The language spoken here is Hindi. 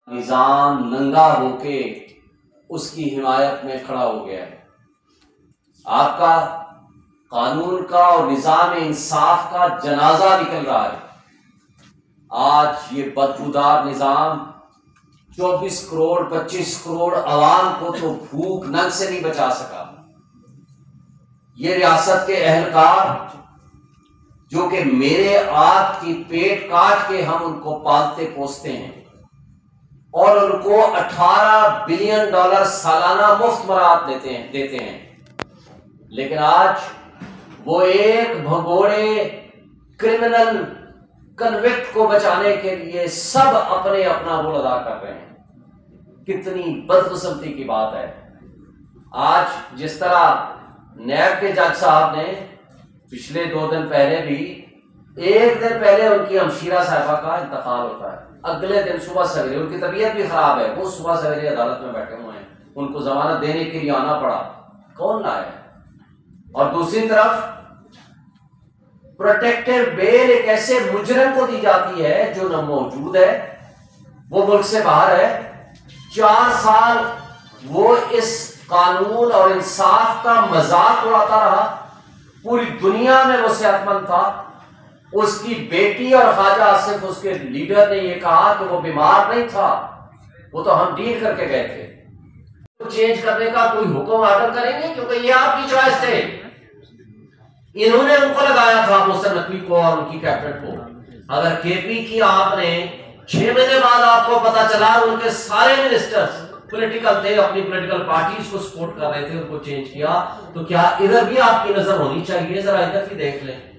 निजाम नंगा होके उसकी हिमायत में खड़ा हो गया है। आपका कानून का और निजाम इंसाफ का जनाजा निकल रहा है। आज ये बदबूदार निजाम 24 करोड़ 25 करोड़ अवाम को तो भूख नंग से नहीं बचा सका। ये रियासत के अहलकार जो कि मेरे आपकी पेट काट के हम उनको पालते पोसते हैं और उनको $18 बिलियन सालाना मुफ्त मराहत देते हैं, लेकिन आज वो एक भगोड़े क्रिमिनल कन्विक्ट को बचाने के लिए सब अपना रोल अदा कर रहे हैं। कितनी बदकिस्मती की बात है। आज जिस तरह नैब के जज साहब ने पिछले 2 दिन पहले भी, एक दिन पहले उनकी हमशीरा साहिबा का इंतकाल होता है, अगले दिन सुबह सवेरे उनकी तबीयत भी खराब है, वो सुबह सवेरे अदालत में बैठे हुए हैं, उनको जमानत देने के लिए आना पड़ा। कौन लाया? और दूसरी तरफ प्रोटेक्टिव बेल एक ऐसे मुजरिम को दी जाती है जो न मौजूद है, वो मुल्क से बाहर है। 4 साल वो इस कानून और इंसाफ का मजाक उड़ाता रहा। पूरी दुनिया में वो सेहतमंद था। उसकी बेटी और ख्वाजा आसिफ उसके लीडर ने ये कहा कि वो बीमार नहीं था, वो तो हम डील करके गए थे। तो चेंज करने का कोई हुक्म आर्डर करेंगे, क्योंकि ये आपकी चॉइस थे। इन्होंने उनको लगाया था, मोहसिन नकवी को और उनकी कैबिनेट को। अगर केपी की आपने 6 महीने बाद आपको पता चला उनके सारे मिनिस्टर्स पॉलिटिकल थे, अपनी पॉलिटिकल पार्टीज को सपोर्ट कर रहे थे, उनको चेंज किया, तो क्या इधर भी आपकी नजर होनी चाहिए? जरा इधर भी देख लें।